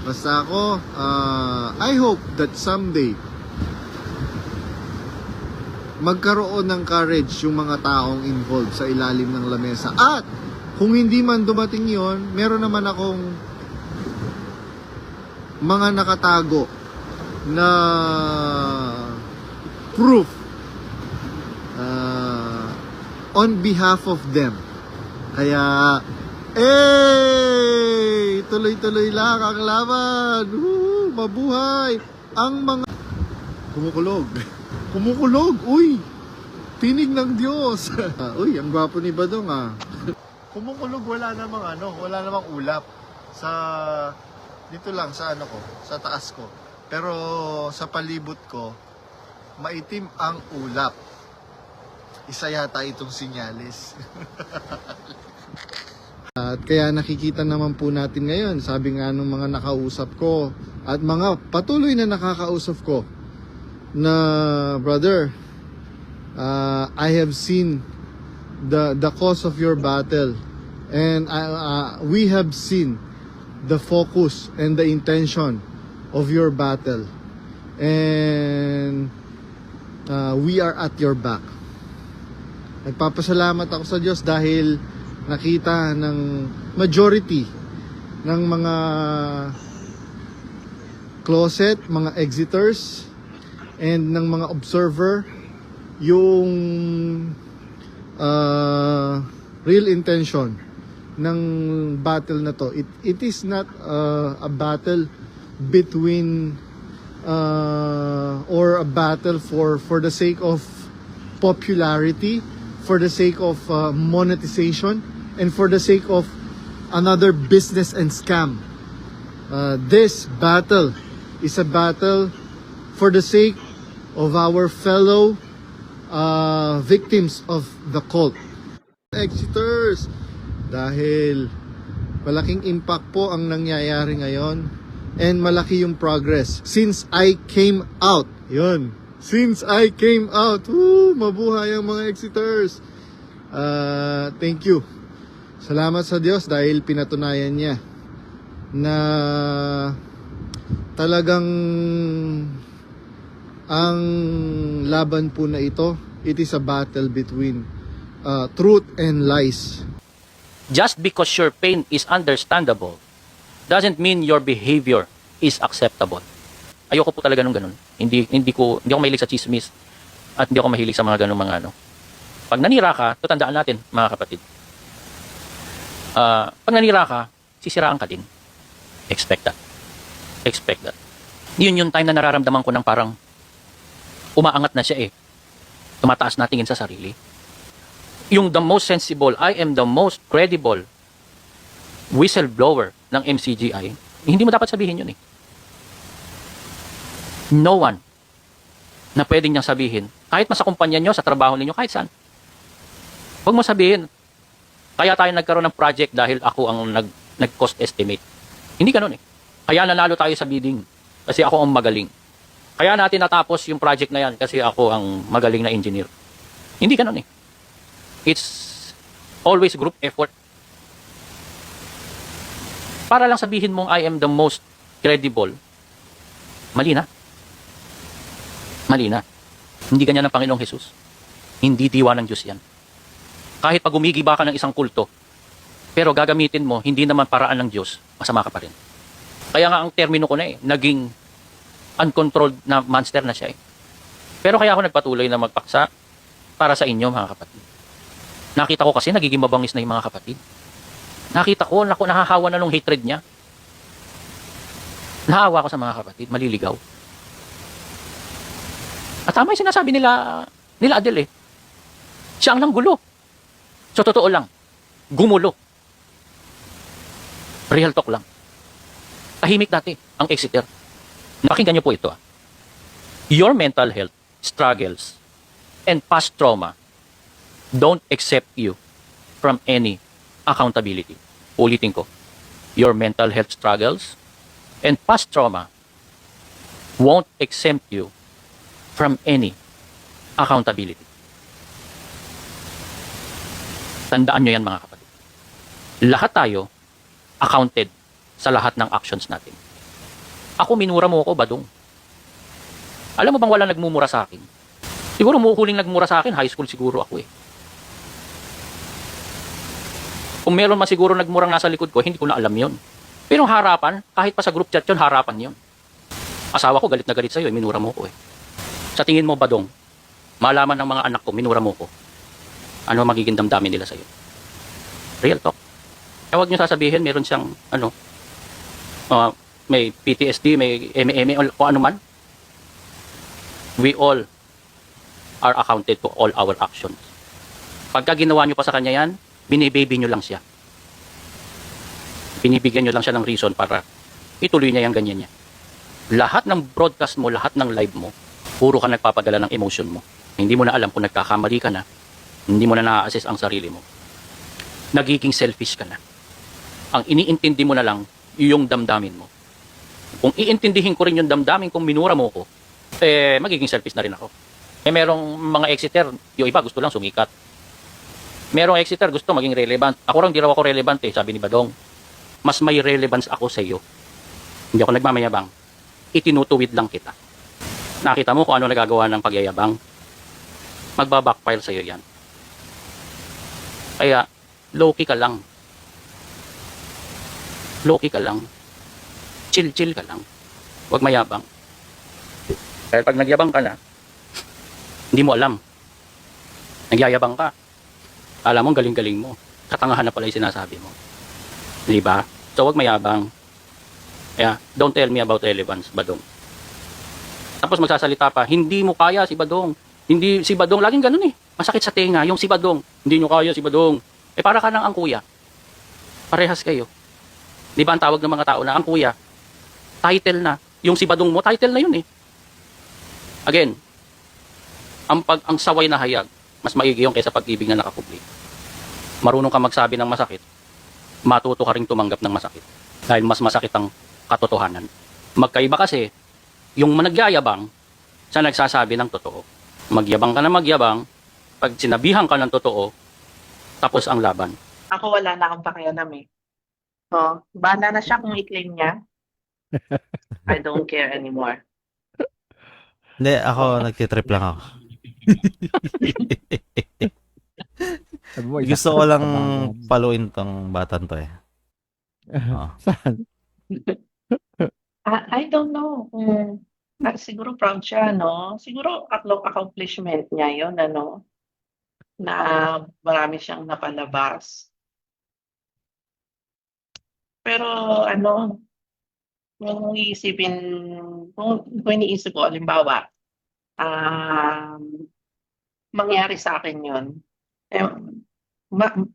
Basta ako, I hope that someday magkaroon ng courage yung mga taong involved sa ilalim ng lamesa. At kung hindi man dumating yon, meron naman akong mga nakatago na proof on behalf of them. Kaya, tuloy-tuloy lang ang laban. Mabuhay ang mga kumukulog. Kumukulog, uy! Tinig ng Diyos. Uy, ang gwapo ni Badong Kumukulog, wala namang ulap. Dito lang sa sa taas ko. Pero sa palibot ko, maitim ang ulap. Isa yata itong sinyalis. At kaya nakikita naman po natin ngayon, sabi nga ng mga nakausap ko at mga patuloy na nakakausap ko, na brother, I have seen the cause of your battle, and we have seen the focus and the intention of your battle, and we are at your back. Nagpapasalamat ako sa Diyos dahil nakita ng majority ng mga closet, mga exiters, and ng mga observer yung real intention ng battle na to. It is not a battle between or a battle for the sake of popularity, for the sake of monetization, and for the sake of another business and scam. This battle is a battle for the sake of our fellow victims of the cult. Exiters, dahil malaking impact po ang nangyayari ngayon and malaki yung progress since I came out. Yun, since I came out. Mabuhay ang mga exiters. Thank you. Salamat sa Diyos dahil pinatunayan niya na talagang ang laban po na ito, it is a battle between truth and lies. Just because your pain is understandable doesn't mean your behavior is acceptable. Ayoko po talaga nung ganun. Hindi ako mahilig sa chismis at hindi ako mahilig sa mga ganung mga ano. Pag nanira ka, tutandaan natin mga kapatid. Pag nanira ka, sisiraan ka din. Expect that. Expect that. Yun yung time na nararamdaman ko ng parang umaangat na siya tumataas na tingin sa sarili. Yung the most sensible, I am the most credible whistleblower ng MCGI, hindi mo dapat sabihin yun No one na pwedeng niyang sabihin, kahit sa kumpanya nyo, sa trabaho ninyo, kahit saan. Huwag mo sabihin, kaya tayo nagkaroon ng project dahil ako ang nag-cost estimate. Hindi ganun Kaya nanalo tayo sa bidding kasi ako ang magaling. Kaya natin natapos yung project na yan kasi ako ang magaling na engineer. Hindi ganun It's always group effort. Para lang sabihin mong I am the most credible, mali na. Mali na. Hindi ganyan ang Panginoong Jesus. Hindi diwa ng Diyos yan. Kahit pag umigiba ka ng isang kulto, pero gagamitin mo, hindi naman paraan ng Diyos, masama ka pa rin. Kaya nga ang termino ko na naging uncontrolled na monster na siya Pero kaya ako nagpatuloy na magpaksa para sa inyo mga kapatid. Nakita ko kasi nagiging mabangis na yung mga kapatid. Nakita ko, nahahawa na nung hatred niya. Nahawa ko sa mga kapatid, maliligaw. At tama yung sinasabi nila Adel Siya ang nanggulo. So totoo lang, gumulo. Real talk lang. Tahimik dati ang exiter. Pakinggan niyo po ito Your mental health struggles and past trauma don't accept you from any accountability. Ulitin ko. Your mental health struggles and past trauma won't exempt you from any accountability. Tandaan nyo yan mga kapatid. Lahat tayo accounted sa lahat ng actions natin. Ako, minura mo ako, Badong. Alam mo bang wala nagmumura sa akin? Siguro huling nagmura sa akin, high school siguro ako eh. Kung meron man siguro nagmurang nasa likod ko, hindi ko na alam yon. Pero harapan, kahit pa sa group chat yun, harapan yon. Asawa ko galit na galit sa'yo, minura mo ko eh. Sa tingin mo, Badong, malaman ng mga anak ko, minura mo ko. Ano magiging damdamin nila sa'yo? Real talk. Kaya huwag nyo sasabihin, meron siyang, may PTSD, may MME, o ano man. We all are accounted to all our actions. Pagka ginawa nyo pa sa kanya yan, binibaby nyo lang siya. Binibigyan nyo lang siya ng reason para ituloy niya yung ganyan niya. Lahat ng broadcast mo, lahat ng live mo, puro ka nagpapadala ng emotion mo. Hindi mo na alam kung nagkakamali ka na, hindi mo na na-assess ang sarili mo. Nagiging selfish ka na. Ang iniintindi mo na lang, yung damdamin mo. Kung iintindihin ko rin yung damdamin kung minura mo ko, magiging selfish na rin ako. Merong mga exiter, yung iba gusto lang sumikat. Merong exiter gusto maging relevant. Ako rin, di raw ako relevant sabi ni Badong. Mas may relevance ako sa iyo. Hindi ako nagmamayabang. Itinutuwid lang kita. Nakita mo kung ano nagagawa ng pagyayabang? Magbabackfire sa iyo yan. Kaya, low-key ka lang. Low-key ka lang. Chill-chill ka lang. Huwag mayabang. Kaya pag nagyabang ka na, hindi mo alam. Nagyayabang ka. Alam mo, galing-galing mo. Katangahan na pala yung sinasabi mo. Di ba? So, huwag mayabang. Kaya, don't tell me about relevance, Badong. Tapos magsasalita pa, hindi mo kaya si Badong. Hindi, si Badong, laging ganun eh. Masakit sa tenga, yung si Badong. Hindi nyo kaya si Badong. Para ka ng ang kuya. Parehas kayo. Di ba ang tawag ng mga tao na ang kuya? Title na. Yung si Badong mo, title na yun eh. Again, ang saway na hayag, mas maigi yung kaysa pag-ibig na nakakubli. Marunong ka magsabi ng masakit, matuto ka rin tumanggap ng masakit. Dahil mas masakit ang katotohanan. Magkaiba kasi, yung nagyayabang sa nagsasabi ng totoo. Magyabang ka na magyabang, pag sinabihan ka ng totoo, tapos ang laban. Ako wala na akong pakialam eh. So, bahala na siya kung i-claim niya. I don't care anymore. Hindi, ako nagtitrip lang ako. Sabi mo, Gusto ko lang paluin tong batan to eh. Oo. Saan? I don't know kung siguro proud siya, no? Siguro accomplishment niya yun, ano? Na marami siyang napalabas. Pero ano, kung iisipin, kung iniisip ko, halimbawa, mangyari sa akin yun,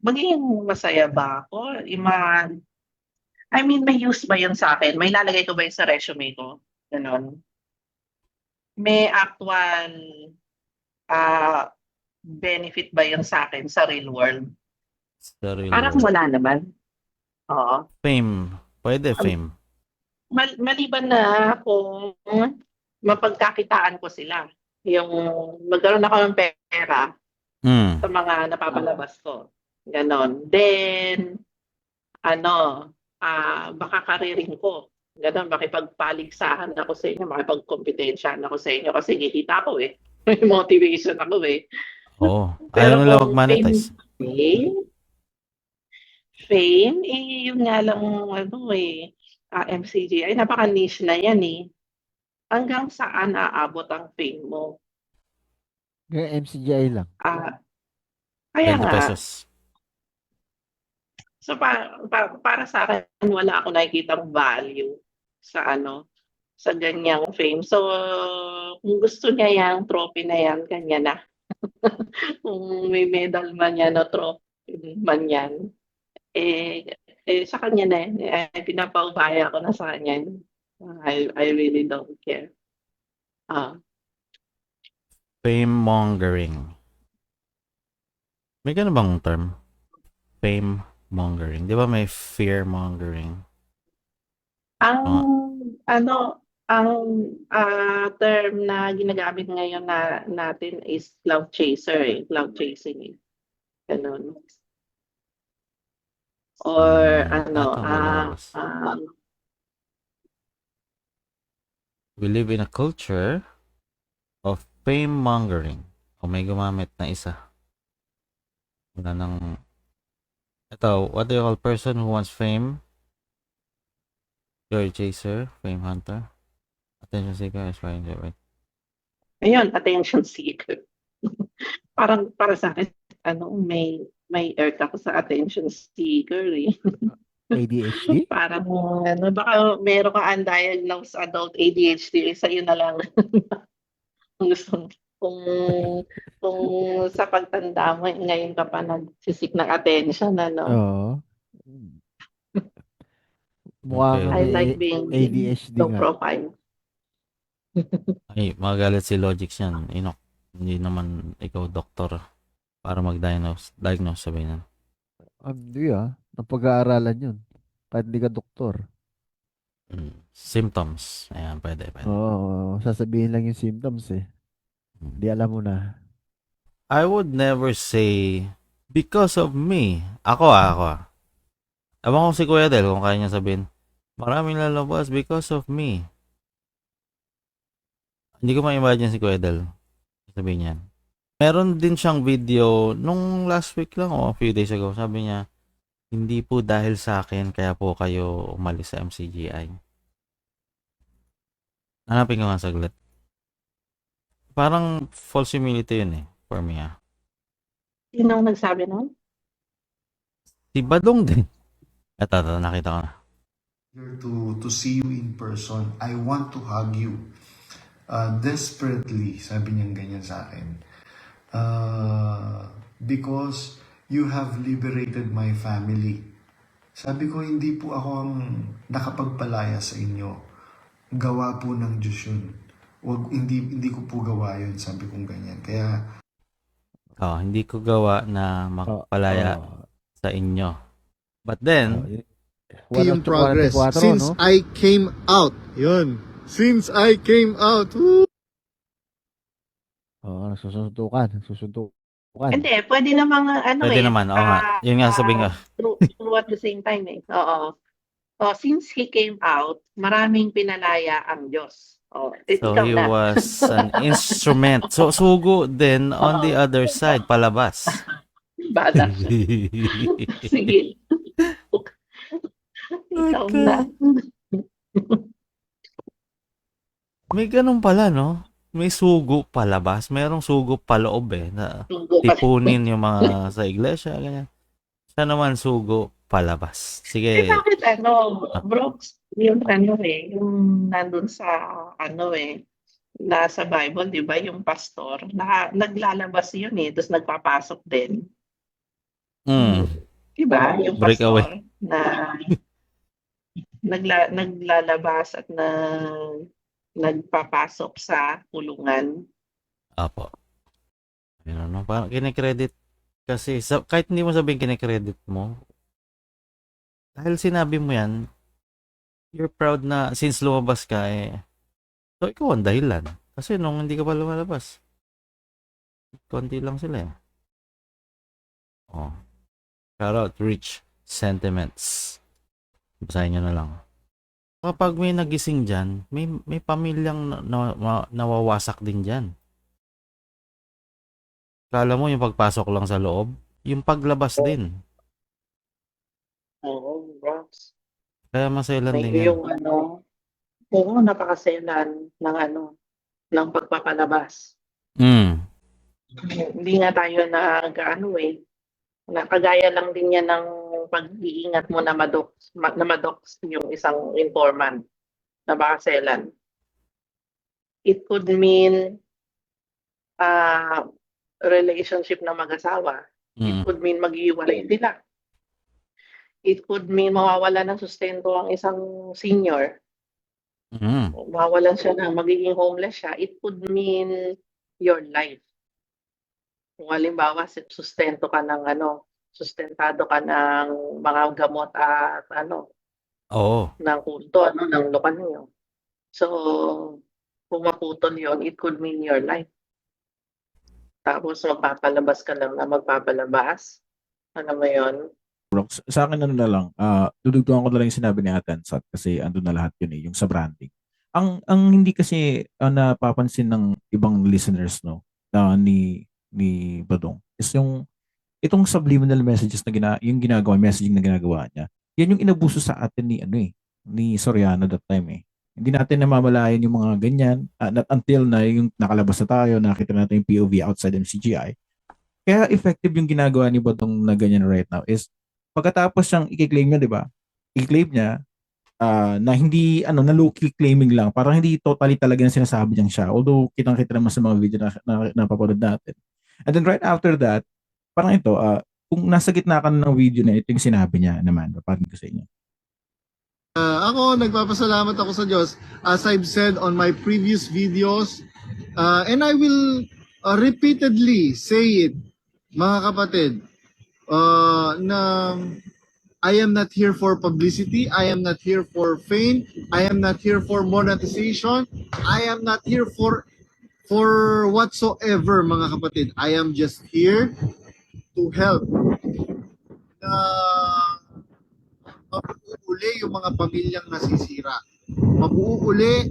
magiging masaya ba ako? I mean, may use ba yun sa akin? May lalagay ko ba yun sa resume ko? Ganon. May actual benefit ba yun sa akin sa real world? Sa real Parang world. wala naman. Oo. Fame. Pwede fame. Maliban na kung mapagkakitaan ko sila. Yung magkaroon ako ng pera sa mga napapalabas ko. Ganon. Then, baka karirin ko. Ganon, makipagpaligsahan ako sa inyo, makipagkompetensyahan ako sa inyo kasi kikita ko eh. May motivation ako eh. Oo. Pero Ayaw nila kung mag-monetize. Fame, yun nga lang, MCG, ay napaka-niche na yan eh. Hanggang saan aabot ang fame mo? Yung MCGI lang. Kaya 20 nga, pesos. so para sa akin, wala ako nakikitang value sa sa ganyang fame. So, kung gusto niya yung trophy na yan, kanya na. Kung may medal man yan o trophy man yan, sa kanya na yan. Pinapaubaya ko na sa kanya. I really don't care. Fame mongering. May ganun bang term? Fame mongering. Di ba may fear mongering? Ang term na ginagamit ngayon natin is cloud chaser eh. Cloud chasing eh. Ganun. Or We live in a culture of fame mongering. O may gumamit na isa. Wala nang... Ito, what do you call person who wants fame? Joy chaser, fame hunter, attention seeker, aspiring to wait. Ayun, attention seeker. Parang para sa akin, may earth ako sa attention seeker eh. ADHD? Parang baka meron ka undiagnosed adult ADHD, sa'yo na lang. Kung gusto kung kung sa pagtanda mo ngayon ka pa nagsisik ng attention, ano. Oo. Mukha Okay. kang I may like being ADHD low nga. profile. Ay, magalit si Logix yan. Inok, hindi naman ikaw doktor para diagnose sabihin yan. Hindi napag-aaralan yun. Kahit hindi ka doktor. Symptoms. Ayan, pwede. Oo, sasabihin lang yung symptoms eh. Di alam mo na. I would never say because of me. Ako. Ewan ko si Kuya Del kung kaya niya sabihin, maraming lalabas because of me. Hindi ko ma-imagine si Kuya Del. Sabihin yan. Meron din siyang video nung last week lang o a few days ago. Sabi niya, hindi po dahil sa akin kaya po kayo umalis sa MCGI. Hanapin ko nga saglit. Parang false humility yun eh. For me Sino ang nagsabi nun? Si Badong din. Ito, nakita ko na. To see you in person. I want to hug you. Desperately, sabi niya ganyan sa akin. Because you have liberated my family. Sabi ko, hindi po ako ang nakapagpalaya sa inyo. Gawa po ng Diyos yun. Hindi ko po gawa yun, sabi kong ganyan. Kaya, Hindi ko gawa na makapalaya sa inyo. But then, yung progress. Since I came out. Yun. Since I came out. Woo! Nagsusuntukan. Hindi, pwede namang pwede naman. Oo nga. Yun nga sabihin ko. True at the same time eh. Oo. Since he came out, maraming pinalaya ang Diyos. So ikaw he na. was an instrument. So sugo din on the other side, palabas. Bada. Sige. Ikaw na. May ganun pala, no? May sugo palabas. Merong sugo paloob eh. Na tipunin yung mga sa iglesia, ganyan. Siya naman sugo palabas. Sige. Bakit Brooks, yung yung nandun sa nasa Bible, di ba, yung pastor, naglalabas yun eh, tapos nagpapasok din. Di ba? Yung Breakaway. pastor na naglalabas at nagpapasok sa kulungan. Apo. Yun, no? Parang kinikredit kasi, kahit hindi mo sabihin kinikredit mo, dahil sinabi mo yan, you're proud na since lumabas ka so ikaw ang dahilan. Kasi nung hindi ka pa lumalabas, konti lang sila eh. Shout out, Rich Sentiments. Basahin nyo na lang. Kapag may nagising dyan, may pamilyang nawawasak din dyan. Kala mo yung pagpasok lang sa loob, yung paglabas din. Oo, Brooks. Kaya maselan May din yan. yung napakaselan ng pagpapalabas. Hindi nga tayo nakagaya lang din yan ng pag-iingat mo na madox yung isang informant na bakaselan. It could mean relationship na mag-asawa. It could mean mag-iwalay sila. It could mean mawawala ng sustento ang isang senior. Mawawalan siya magiging homeless siya. It could mean your life. Kung halimbawa, sustentado ka ng mga gamot at ng kulto, ng lokal niyo. So, kung maputol yun, it could mean your life. Tapos magpapalabas ka lang na magpapalabas. Ano mo yun? Sa akin na lang, dudugtungan ko na lang yung sinabi ni Ate Ansat kasi andun na lahat yun yung sa branding. ang hindi kasi napapansin ng ibang listeners no na ni Badong is yung itong subliminal messages na yung ginagawa, messaging na ginagawa niya. Yan yung inabuso sa atin ni Soriano that time eh. Hindi natin namamalayan yung mga ganyan not until na yung nakalabas na tayo, nakita natin yung POV outside MCGI. Kaya effective yung ginagawa ni Badong na ganyan right now is pagkatapos siyang i-claim niya, di ba? I-claim niya na hindi na low-key claiming lang. Parang hindi totally talaga na sinasabi niyang siya. Although kitang-kita naman sa mga video na napapanood natin. And then right after that, parang ito, kung nasa gitna ka ng video na ito yung sinabi niya naman, paparin ko sa inyo. Ako, nagpapasalamat ako sa Diyos. As I've said on my previous videos, and I will repeatedly say it, mga kapatid, na I am not here for publicity. I am not here for fame. I am not here for monetization. I am not here for whatsoever, mga kapatid. I am just here to help na mabuuli yung mga pamilyang nasisira. Mabuuli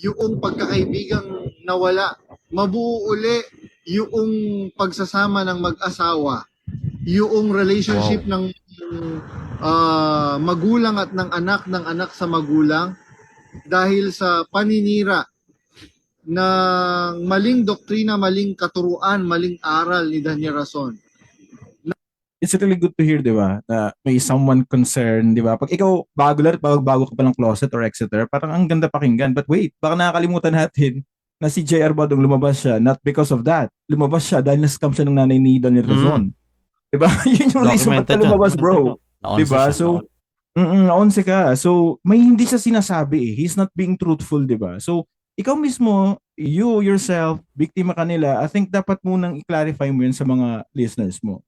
yung pagkakaibigang nawala. Mabuuli yung pagsasama ng mag-asawa. Yung relationship ng magulang at ng anak sa magulang dahil sa paninira ng maling doktrina, maling katuruan, maling aral ni Daniel Rason. It's really good to hear, di ba? Na may someone concerned, di ba? Pag ikaw bago ka pa ng closet or etc., parang ang ganda pakinggan. But wait, baka nakakalimutan natin na si JR Badong lumabas siya not because of that. Lumabas siya dahil na-scam siya ng nanay ni Daniel Rason. Di ba? Yun yung reason ba't ka lumabas, bro. Di ba? So, naonse ka. So, may hindi siya sinasabi eh. He's not being truthful, di ba? So, ikaw mismo, you yourself, biktima ka nila, I think dapat munang i-clarify mo yun sa mga listeners mo.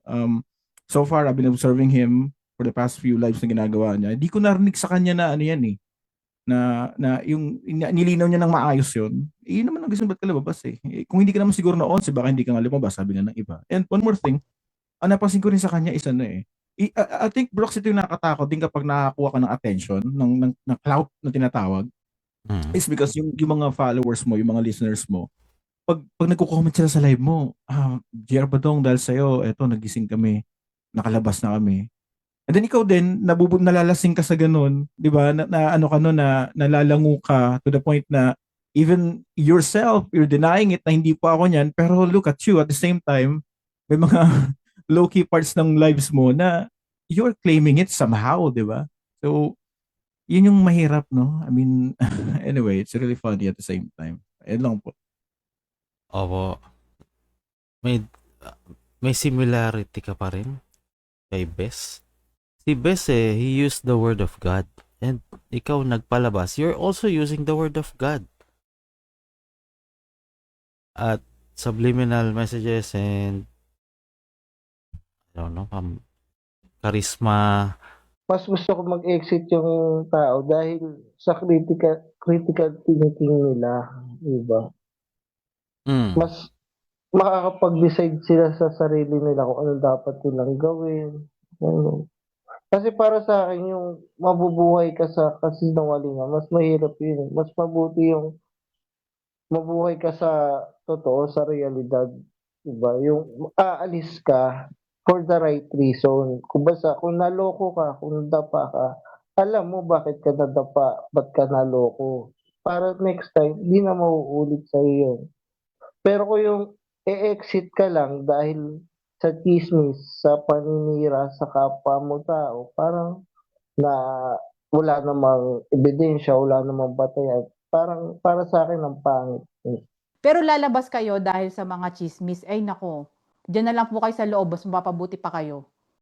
So far, I've been observing him for the past few lives na ginagawa niya. Hindi ko narinig sa kanya na ano yan eh. Na yung nilinaw niya ng maayos yun. Yun naman ang gusto ba't ka lumabas eh. Kung hindi ka naman siguro na onse, baka hindi ka nga lumabas, sabi nga ng iba. And one more thing, napansin ko rin sa kanya is I think Brooks, ito yung nakakatakot din kapag nakakuha ka ng attention, ng clout na tinatawag. Is because yung mga followers mo, yung mga listeners mo, pag nagko-comment sila sa live mo, JR Badong, dahil sa'yo, eto, nagising kami, nakalabas na kami. And then ikaw din, nalalasing ka sa ganun, di ba? Nalalango ka to the point na even yourself, you're denying it na hindi pa ako niyan, pero look at you, at the same time, may mga low-key parts ng lives mo na you're claiming it somehow, di ba? So, yun yung mahirap, no? I mean, anyway, it's really funny at the same time. Ayun lang po. Opo. May similarity ka pa rin kay Bes. Si Bes he used the word of God. And ikaw nagpalabas, you're also using the word of God. At subliminal messages and I don't know, charisma. Mas gusto ko mag-exit yung tao dahil sa critical thinking nila, diba? Mas makakapag-decide sila sa sarili nila kung ano dapat nilang gawin. Ano. Kasi para sa akin, yung mabubuhay ka sa kasinungalingan, mas mahirap yun. Mas mabuti yung mabuhay ka sa totoo, sa realidad. Diba? Yung aalis ka for the right reason. Kung naloko ka, kung nadapa ka, alam mo bakit ka nadapa, ba't ka naloko. Para next time, di na mauulit sa iyo. Pero kung yung e-exit ka lang dahil sa chismis, sa paninira, sa kapwa mo tao, parang na wala namang ebidensya, wala namang batayan. Parang para sa akin ang pangit. Pero lalabas kayo dahil sa mga chismis, ay nako, diyan na lang po kayo sa loob, mas mapapabuti pa kayo.